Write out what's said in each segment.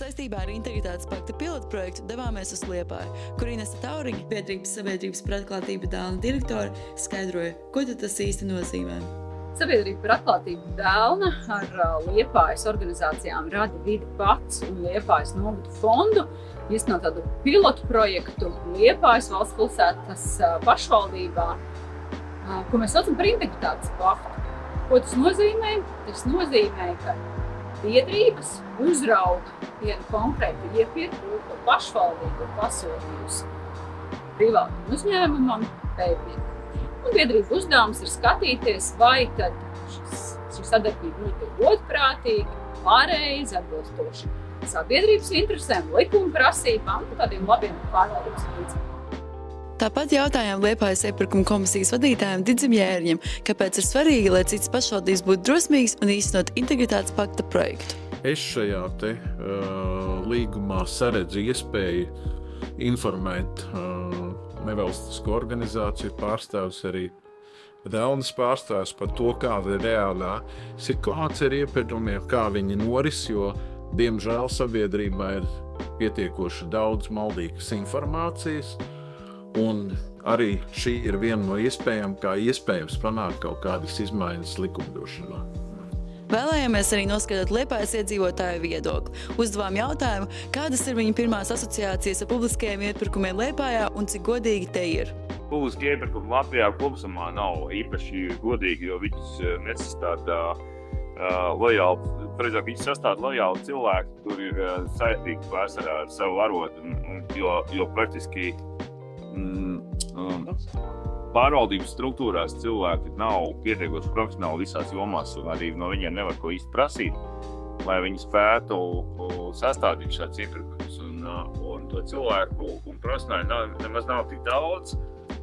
Saistībā ar Integritātes pakta pilotprojektu devāmies uz Liepāju, kur Inese Tauriņa, biedrības Sabiedrības par atklātību Dēlna direktore, skaidroja, ko tad tas īsti nozīmē. Sabiedrība par atklātību Dēlna ar Liepājas organizācijām Radi vidi pats un Liepājas novadu fondu īstenot tādu pilotu projektu Liepājas valsts pilsētas pašvaldībā, ko mēs saucam par Integritātes paktu. Ko tas nozīmē? Tas nozīmē, ka biedrības uzrauga vienu konkrētu iepirkumu, ko pašvaldība ir pasūtījusi privātam uzņēmumam, pētniekam. Un biedrību uzdevums ir skatīties, vai tad šī sadarbība notiek godprātīgi, pareizi, atbilstoši sabiedrības interesēm, likuma prasībām un tādiem labiem pārvaldības principiem. Tāpat jautājām Liepājas iepirkuma komisijas vadītājam Didzim Jērņam, kāpēc ir svarīgi, lai citas pašvaldības būtu drosmīgas un īstenot Integritātes pakta projektu. Es šajā līgumā saredzu iespēju informēt nevalstisko organizāciju pārstāvus, arī Dēlnas pārstāvus par to, kāda ir reālā situācija ar iepirkumiem, kā viņi noris, jo, diemžēl, sabiedrībā ir pietiekoši daudz maldīgas informācijas. Un arī šī ir viena no iespējām, kā iespējams panākt kaut kādas izmaiņas likumdošanā. Vēlējāmies arī noskaidrot Liepājas iedzīvotāju viedokli. Uzdevām jautājumu, kādas ir viņa pirmās asociācijas ar publiskajiem iepirkumiem Liepājā un cik godīgi te ir. Publiskie iepirkumi Latvijā kopumā nav īpaši godīgi, jo viņus nesastāda lojāli, pareizāk viņi sastāda lojāli cilvēki, kur ir saistīgi pārsvarā ar savu arodu, jo praktiski pārvaldības struktūrās cilvēki nav pietiekoši profesionāli visās jomās un arī no viņiem nevar ko īsti prasīt, lai viņi spētu sastādīt šāds iepirkums. Un to cilvēku un profesionāli nemaz nav tik daudz,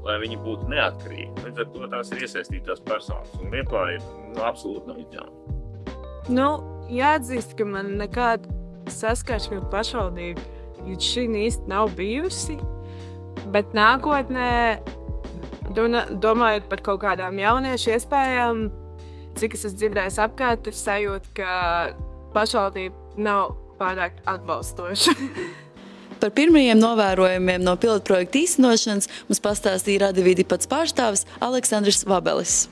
lai viņi būtu neatkarīgi. Līdz ar to tās ir iesaistītās personas un Liepāja ir absolūti nav ideāli. Jāatzīst, ka man nekāda saskarsme ar pašvaldību līdz šim īsti nav bijusi. Bet nākotnē, domājot par kaut kādām jauniešu iespējām, cik es esmu dzirdējis apkārt, ir sajūta, ka pašvaldība nav pārāk atbalstoša. Par pirmajiem novērojumiem no pilotprojekta īstenošanas mums pastāstīja Radi vidi pats pārstāvis Aleksandrs Vabelis.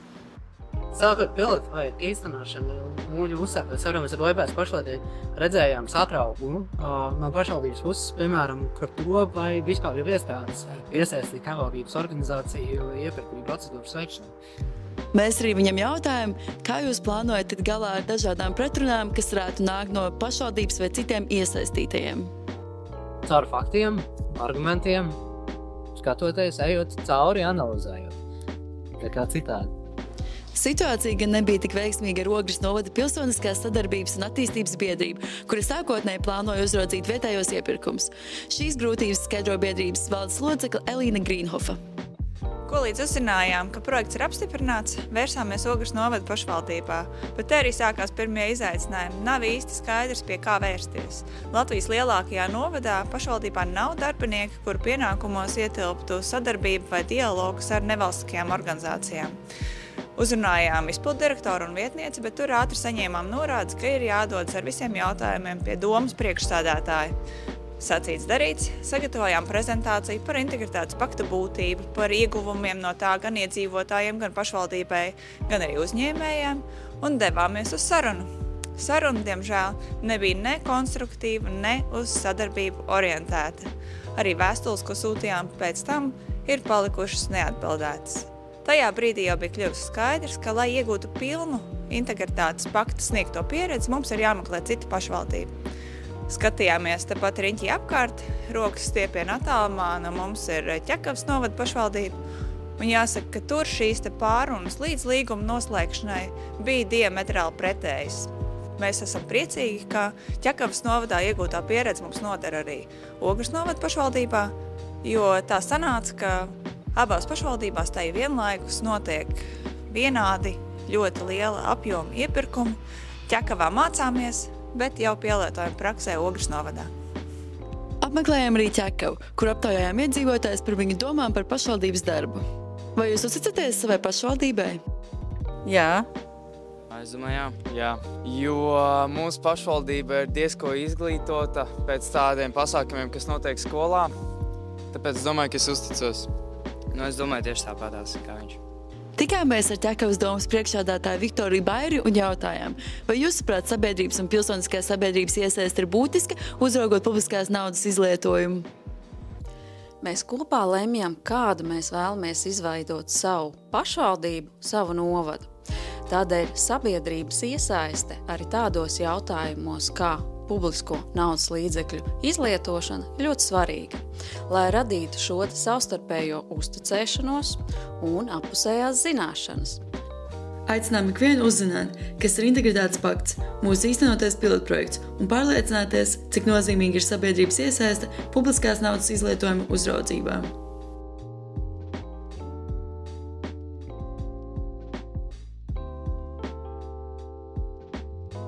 Sākot pilotprojekta īstenošanu, mūļu uzsākot sarunas ar Liepājas pašvaldību, redzējām satraukumu no pašvaldības puses, piemēram, par to, vai vispār ir iespējams iesaistīt pašvaldības organizāciju iepirkumu procedūras veikšanā. Mēs arī viņam jautājām, kā jūs plānojat tikt galā ar dažādām pretrunām, kas varētu nākt no pašvaldības vai citiem iesaistītajiem. Caur faktiem, argumentiem, skatoties, ejot cauri, analizējot. Tā kā citādi. Situācija gan nebija tik veiksmīga ar Ogres novada pilsoniskās sadarbības un attīstības biedrību, kura sākotnēji plānoja uzraudzīt vietējos iepirkumus. Šīs grūtības skaidro biedrības valdes locekle Elīna Grīnhofa. Ko līdz uzzinājām, ka projekts ir apstiprināts, vērsāmies Ogres novada pašvaldībā, bet te arī sākās pirmie izaicinājumi. Nav īsti skaidrs, pie kā vērsties. Latvijas lielākajā novadā pašvaldībā nav darbinieki, kuru pienākumos ietilptu sadarbību vai dialogus ar nevalstiskajām organizācijām. Uzrunājām izpilddirektoru un vietnieci, bet tur ātri saņēmām norādes, ka ir jādodas ar visiem jautājumiem pie domas priekšsādātāja. Sacīts darīts, sagatavojām prezentāciju par Integritātes pakta būtību, par ieguvumiem no tā gan iedzīvotājiem, gan pašvaldībai, gan arī uzņēmējiem un devāmies uz sarunu. Saruna, diemžēl, nebija ne konstruktīva, ne uz sadarbību orientēta. Arī vēstules, ko sūtījām pēc tam, ir palikušas neatbildētas. Tajā brīdī jau bija kļuvis skaidrs, ka, lai iegūtu pilnu Integritātes pakta sniegto pieredzi, mums ir jāmeklē cita pašvaldība. Skatījāmies tepat riņķī apkārt, rokas stiepiena attālumā, no mums ir Ķekavas novada pašvaldība. Un jāsaka, ka tur šīs pārunas līdz līguma noslēgšanai bija diametrāli pretējas. Mēs esam priecīgi, ka Ķekavas novadā iegūtā pieredze mums noder arī Ogres novada pašvaldībā, jo tā sanāca, ka abās pašvaldībās tai vienlaikus notiek vienādi ļoti liela apjoma iepirkumu. Ķekavā mācāmies, bet jau pielietojam praksē Ogres novadā. Apmeklējām arī Ķekavu, kur aptaujājām iedzīvotājus par viņu domām par pašvaldības darbu. Vai jūs uzticaties savai pašvaldībai? Jā, Es domāju, jā. Jo mūsu pašvaldība ir diezko izglītota pēc tādiem pasākumiem, kas notiek skolā. Tāpēc es domāju, ka es uzticos. Es domāju tieši tāpatās kā viņš. Tikāmies ar Ķekavas domas priekšsēdētāju Viktoriju Bairi un jautājām, vai jūsuprāt sabiedrības un pilsoniskās sabiedrības iesaiste ir būtiska, uzraugot publiskās naudas izlietojumu? Mēs kopā lemjam, kādu mēs vēlamies izveidot savu pašvaldību, savu novadu. Tādēļ sabiedrības iesaiste arī tādos jautājumos, kā publisko naudas līdzekļu izlietošana, ļoti svarīga, lai radītu šo savstarpējo uzticēšanos un appusējās zināšanas. Aicinām ikvienu uzzināt, kas ir Integritātes pakts, mūsu īstenotais pilotprojekts un pārliecināties, cik nozīmīgi ir sabiedrības iesaiste publiskās naudas izlietojuma uzraudzībā.